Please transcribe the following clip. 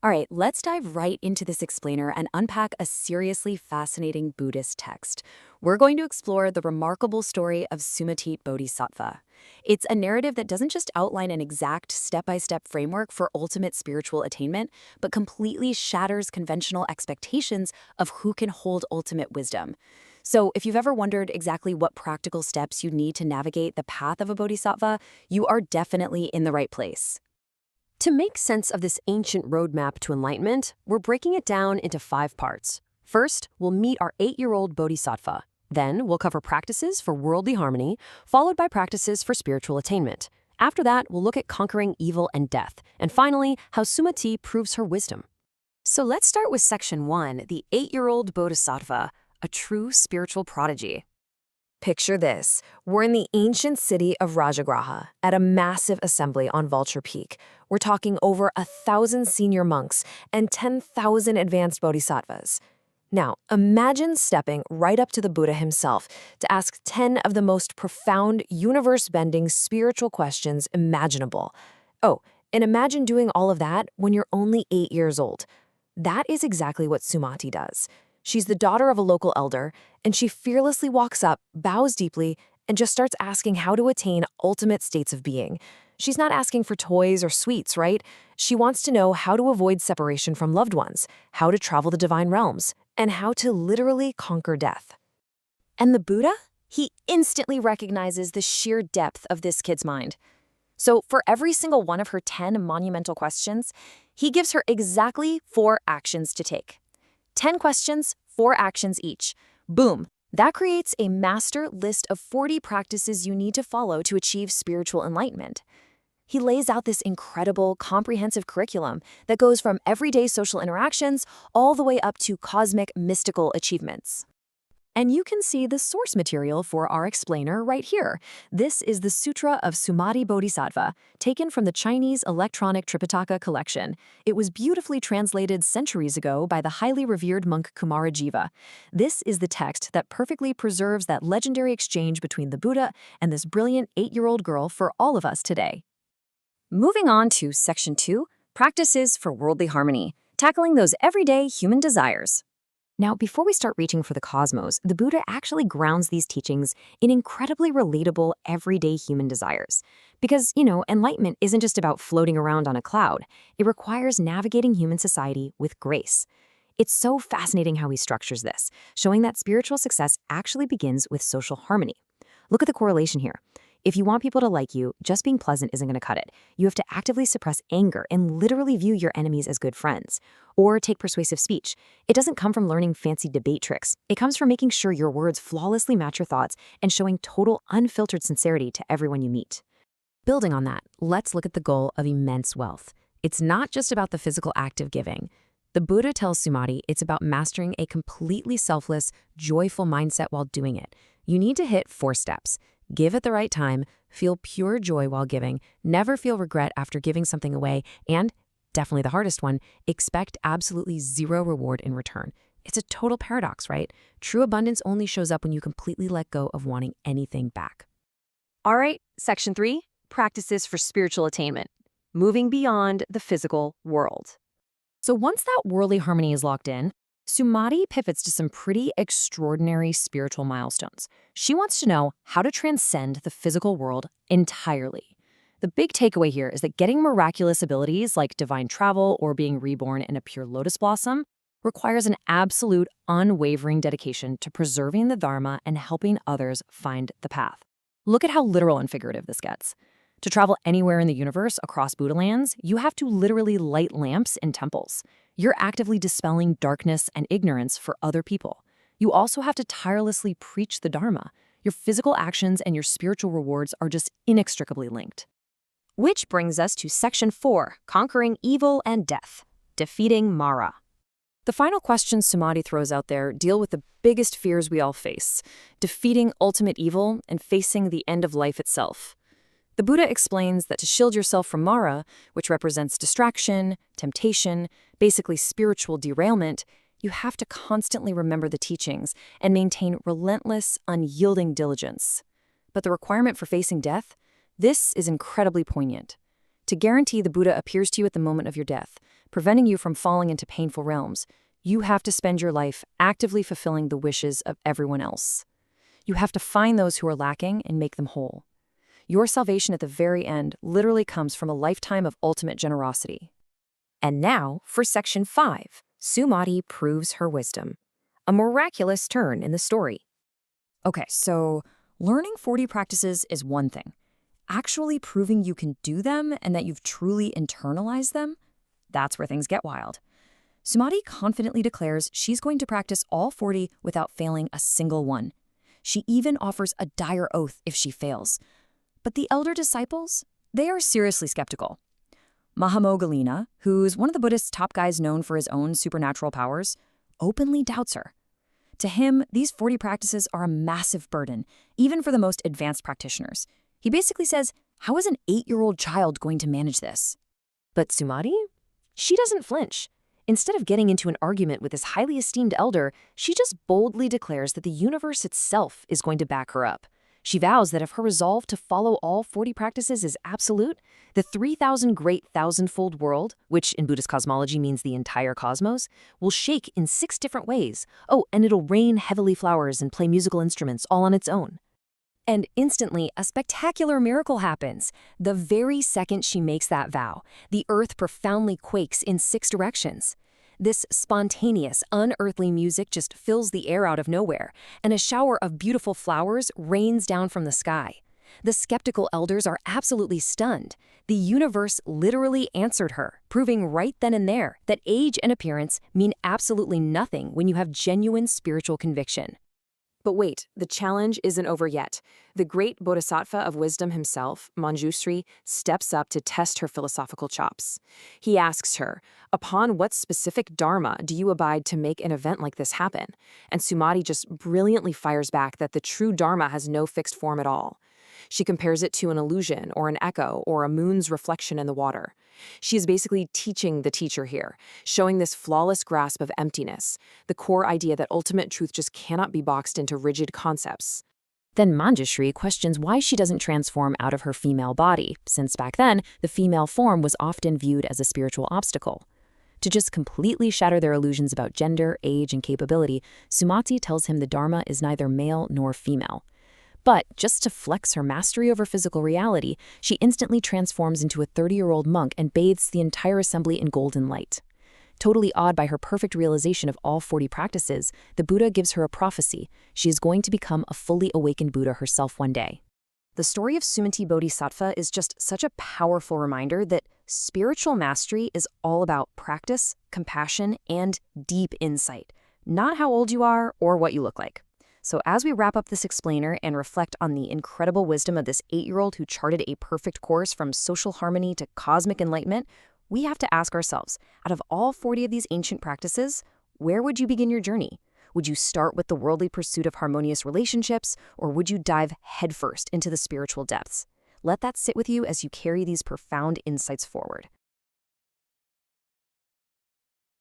All right, let's dive right into this explainer and unpack a seriously fascinating Buddhist text. We're going to explore the remarkable story of Sumati Bodhisattva. It's a narrative that doesn't just outline an exact step-by-step framework for ultimate spiritual attainment, but completely shatters conventional expectations of who can hold ultimate wisdom. So if you've ever wondered exactly what practical steps you need to navigate the path of a bodhisattva, you are definitely in the right place. To make sense of this ancient roadmap to enlightenment, we're breaking it down into 5 parts. First, we'll meet our 8-year-old bodhisattva. Then, we'll cover practices for worldly harmony, followed by practices for spiritual attainment. After that, we'll look at conquering evil and death. And finally, how Sumati proves her wisdom. So let's start with Section 1, the 8-year-old bodhisattva, a true spiritual prodigy. Picture this. We're in the ancient city of Rājagṛha at a massive assembly on Vulture Peak. We're talking over 1,000 senior monks and 10,000 advanced bodhisattvas. Now, imagine stepping right up to the Buddha himself to ask 10 of the most profound, universe-bending spiritual questions imaginable. Oh, and imagine doing all of that when you're only 8 years old. That is exactly what Sumati does. She's the daughter of a local elder, and she fearlessly walks up, bows deeply, and just starts asking how to attain ultimate states of being. She's not asking for toys or sweets, right? She wants to know how to avoid separation from loved ones, how to travel the divine realms, and how to literally conquer death. And the Buddha? He instantly recognizes the sheer depth of this kid's mind. So for every single one of her 10 monumental questions, he gives her exactly 4 actions to take. 10 questions, 4 actions each. Boom! That creates a master list of 40 practices you need to follow to achieve spiritual enlightenment. He lays out this incredible, comprehensive curriculum that goes from everyday social interactions all the way up to cosmic, mystical achievements. And you can see the source material for our explainer right here. This is the Sutra of Sumati Bodhisattva, taken from the Chinese electronic Tripitaka collection. It was beautifully translated centuries ago by the highly revered monk Kumarajiva. This is the text that perfectly preserves that legendary exchange between the Buddha and this brilliant 8-year-old girl for all of us today. Moving on to Section 2, Practices for Worldly Harmony, tackling those everyday human desires. Now, before we start reaching for the cosmos, the Buddha actually grounds these teachings in incredibly relatable, everyday human desires. Because, enlightenment isn't just about floating around on a cloud. It requires navigating human society with grace. It's so fascinating how he structures this, showing that spiritual success actually begins with social harmony. Look at the correlation here. If you want people to like you, just being pleasant isn't going to cut it. You have to actively suppress anger and literally view your enemies as good friends. Or take persuasive speech. It doesn't come from learning fancy debate tricks. It comes from making sure your words flawlessly match your thoughts and showing total, unfiltered sincerity to everyone you meet. Building on that, let's look at the goal of immense wealth. It's not just about the physical act of giving. The Buddha tells Sumati it's about mastering a completely selfless, joyful mindset while doing it. You need to hit 4 steps. Give at the right time, feel pure joy while giving, never feel regret after giving something away, and, definitely the hardest one, expect absolutely 0 reward in return. It's a total paradox, right? True abundance only shows up when you completely let go of wanting anything back. All right, Section 3, Practices for Spiritual Attainment, moving beyond the physical world. So once that worldly harmony is locked in, Sumati pivots to some pretty extraordinary spiritual milestones. She wants to know how to transcend the physical world entirely. The big takeaway here is that getting miraculous abilities like divine travel or being reborn in a pure lotus blossom requires an absolute, unwavering dedication to preserving the Dharma and helping others find the path. Look at how literal and figurative this gets. To travel anywhere in the universe across Buddha lands, you have to literally light lamps in temples. You're actively dispelling darkness and ignorance for other people. You also have to tirelessly preach the Dharma. Your physical actions and your spiritual rewards are just inextricably linked. Which brings us to Section 4, Conquering Evil and Death, Defeating Mara. The final questions Sumati throws out there deal with the biggest fears we all face, defeating ultimate evil and facing the end of life itself. The Buddha explains that to shield yourself from Mara, which represents distraction, temptation, basically spiritual derailment, you have to constantly remember the teachings and maintain relentless, unyielding diligence. But the requirement for facing death? This is incredibly poignant. To guarantee the Buddha appears to you at the moment of your death, preventing you from falling into painful realms. You have to spend your life actively fulfilling the wishes of everyone else. You have to find those who are lacking and make them whole. Your salvation at the very end literally comes from a lifetime of ultimate generosity. And now for Section 5, Sumati proves her wisdom. A miraculous turn in the story. Okay, so learning 40 practices is one thing. Actually proving you can do them and that you've truly internalized them, that's where things get wild. Sumati confidently declares she's going to practice all 40 without failing a single one. She even offers a dire oath if she fails. But the elder disciples, they are seriously skeptical. Mahamoggallina, who's one of the Buddhist top guys known for his own supernatural powers, openly doubts her. To him, these 40 practices are a massive burden, even for the most advanced practitioners. He basically says, how is an 8-year-old child going to manage this? But Sumati? She doesn't flinch. Instead of getting into an argument with this highly esteemed elder, she just boldly declares that the universe itself is going to back her up. She vows that if her resolve to follow all 40 practices is absolute, the 3,000 great thousandfold world, which in Buddhist cosmology means the entire cosmos, will shake in 6 different ways. Oh, and it'll rain heavenly flowers and play musical instruments all on its own. And instantly, a spectacular miracle happens. The very second she makes that vow, the earth profoundly quakes in 6 directions. This spontaneous, unearthly music just fills the air out of nowhere, and a shower of beautiful flowers rains down from the sky. The skeptical elders are absolutely stunned. The universe literally answered her, proving right then and there that age and appearance mean absolutely nothing when you have genuine spiritual conviction. But wait, the challenge isn't over yet. The great Bodhisattva of wisdom himself, Manjusri, steps up to test her philosophical chops. He asks her, upon what specific dharma do you abide to make an event like this happen? And Sumati just brilliantly fires back that the true dharma has no fixed form at all. She compares it to an illusion or an echo or a moon's reflection in the water. She is basically teaching the teacher here, showing this flawless grasp of emptiness, the core idea that ultimate truth just cannot be boxed into rigid concepts. Then Manjusri questions why she doesn't transform out of her female body, since back then, the female form was often viewed as a spiritual obstacle. To just completely shatter their illusions about gender, age, and capability, Sumati tells him the Dharma is neither male nor female. But just to flex her mastery over physical reality, she instantly transforms into a 30-year-old monk and bathes the entire assembly in golden light. Totally awed by her perfect realization of all 40 practices, the Buddha gives her a prophecy. She is going to become a fully awakened Buddha herself one day. The story of Sumati Bodhisattva is just such a powerful reminder that spiritual mastery is all about practice, compassion, and deep insight, not how old you are or what you look like. So as we wrap up this explainer and reflect on the incredible wisdom of this 8-year-old who charted a perfect course from social harmony to cosmic enlightenment, we have to ask ourselves, out of all 40 of these ancient practices, where would you begin your journey? Would you start with the worldly pursuit of harmonious relationships, or would you dive headfirst into the spiritual depths? Let that sit with you as you carry these profound insights forward.